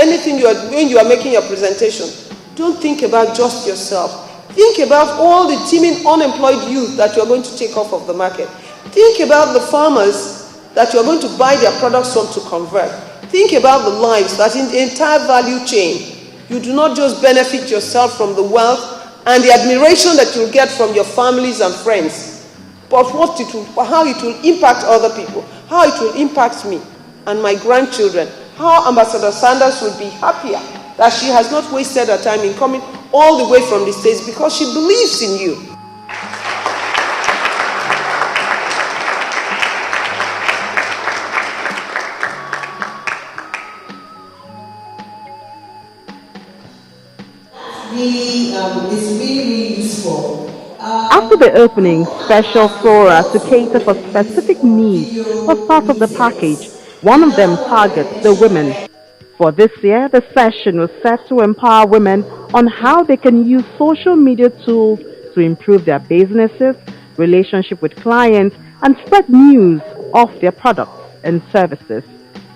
anything when you are making your presentation, don't think about just yourself. Think about all the teeming unemployed youth that you're going to take off of the market. Think about the farmers that you're going to buy their products from to convert. Think about the lives that in the entire value chain, you do not just benefit yourself from the wealth and the admiration that you'll get from your families and friends, but how it will impact other people, how it will impact me and my grandchildren, how Ambassador Sanders will be happier that she has not wasted her time in coming all the way from the States because she believes in you. It's really useful. After the opening, special flora to cater for specific needs was part of the package. One of them targets the women. For this year, the session was set to empower women on how they can use social media tools to improve their businesses, relationship with clients, and spread news of their products and services.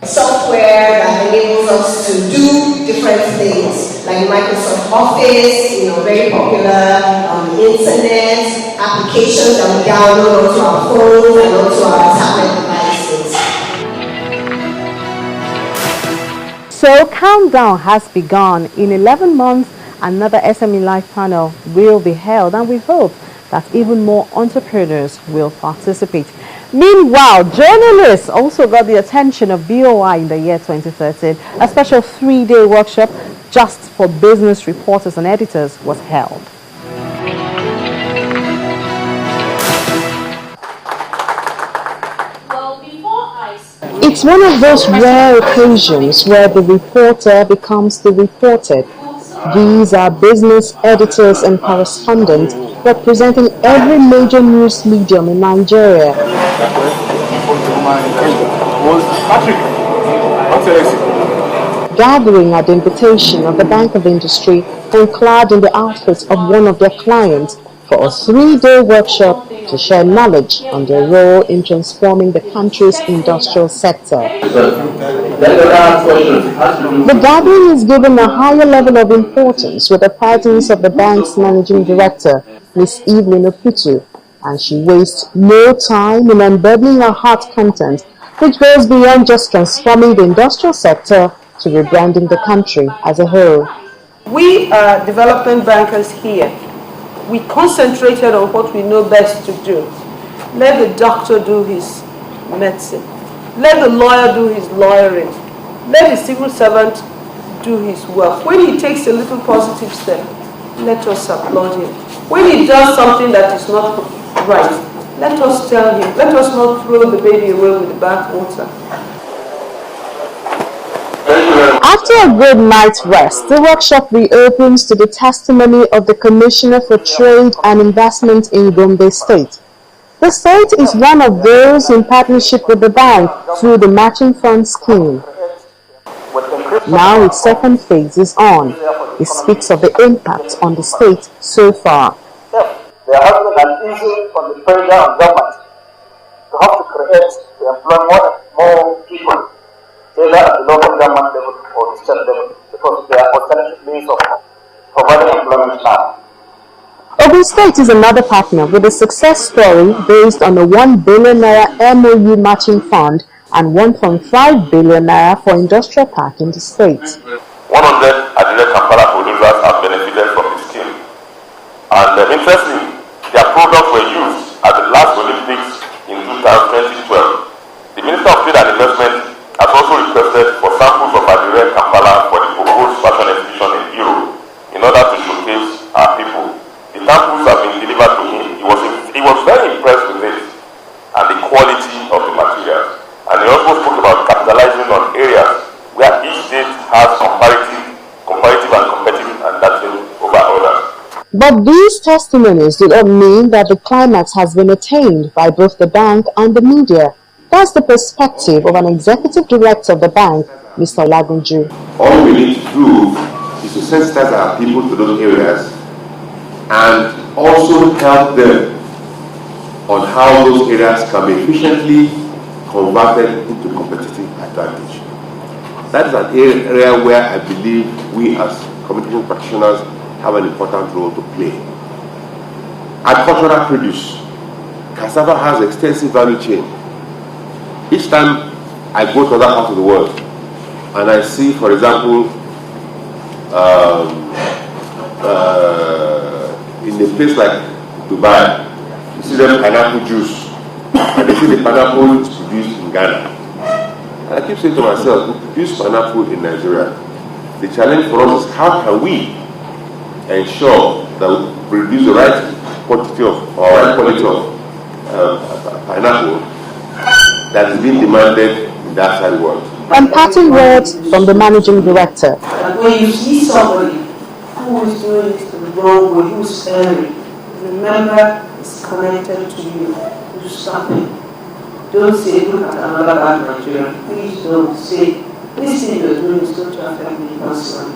Software that enables us to do different things, like Microsoft Office, very popular on the internet, applications that we download onto our phones and onto our tablet devices. So countdown has begun. In 11 months, another SME Live panel will be held, and we hope that even more entrepreneurs will participate. Meanwhile, journalists also got the attention of BOI in the year 2013. A special 3-day workshop just for business reporters and editors was held. It's one of those rare occasions where the reporter becomes the reported. These are business editors and correspondents representing every major news medium in Nigeria. Gathering at the invitation of the Bank of Industry and clad in the outfit of one of their clients for a 3-day workshop to share knowledge on their role in transforming the country's industrial sector. The gathering is given a higher level of importance with the presence of the bank's managing director, Ms. Evelyn Oputu, and she wastes no time in unburdening her hot content, which goes beyond just transforming the industrial sector to rebranding the country as a whole. We are development bankers here. We concentrated on what we know best to do. Let the doctor do his medicine. Let the lawyer do his lawyering. Let the civil servant do his work. When he takes a little positive step, let us applaud him. When he does something that is not right, let us tell him. Let us not throw the baby away with the bathwater. After a good night's rest, the workshop reopens to the testimony of the Commissioner for Trade and Investment in Gombe State. The state is one of those in partnership with the bank through the Matching Fund scheme. Now its second phase is on. It speaks of the impact on the state so far. There has been an issue on the federal government to have to create to employ more people, either at the local government level or the state level, because there are alternative means of providing employment now. Ogun State is another partner with a success story based on a 1 billion naira MOU matching fund and 1.5 billion naira for industrial park in the state. 100 Adele Kampala producers have benefited from the scheme. And interestingly, their products were used at the last Olympics in 2012. The Minister of Trade and Investment has also requested for samples of Adele Kampala for the proposed fashion exhibition in Europe in order to showcase our people. The samples have been delivered to him. He was very impressed with it and the quality of the materials. And he also spoke about capitalizing on areas where each state has comparative and competitive advantage over others. But these testimonies do not mean that the climax has been attained by both the bank and the media. That's the perspective of an executive director of the bank, Mr. Lagunju. All we need to do is to sensitize our people to those areas and also help them on how those areas can be efficiently converted into competitive advantage. That is an area where I believe we as communication practitioners have an important role to play. Agricultural produce. Cassava has extensive value chain. Each time I go to other parts of the world and I see, for example, in a place like Dubai, you see them pineapple juice, and they see the pineapple is produced in Ghana. And I keep saying to myself, we produce pineapple in Nigeria. The challenge for us is how can we ensure that we produce the right quantity of pineapple that is being demanded in that side world. And parting words from the managing director. And when you see somebody who is doing it the wrong way, who is erring, remember it's connected to you. You stop it. Don't say, look at another bad Nigerian. Please don't say, this thing you're doing is going to affect me personally.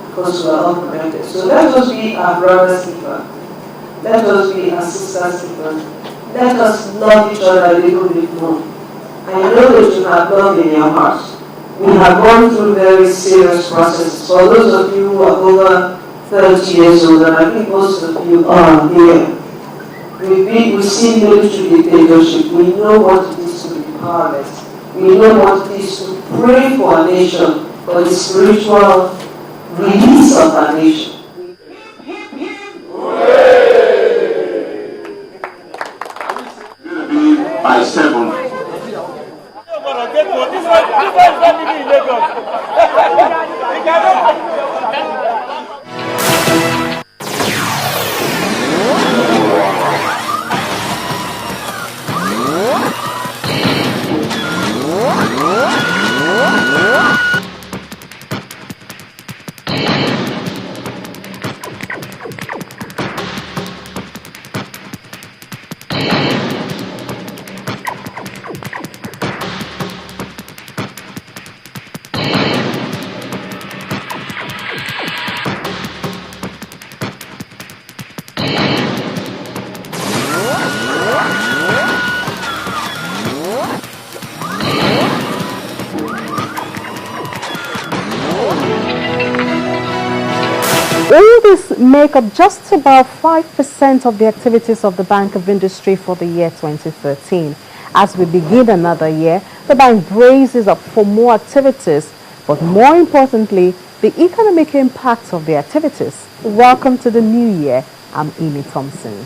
Because we are all connected. So let us be our brother's keeper. Let us be our sister's keeper. Let us love each other a little bit more. I know that you have love in your heart. We have gone through very serious processes. For those of you who are over 30 years old, and I think most of you are here, we've seen military dictatorship. We know what it is to be powerless. We know what it is to pray for a nation, for the spiritual release of our nation. By 7. All this make up just about 5% of the activities of the Bank of Industry for the year 2013. As we begin another year, the bank braces up for more activities, but more importantly, the economic impact of the activities. Welcome to the new year. I'm Amy Thompson.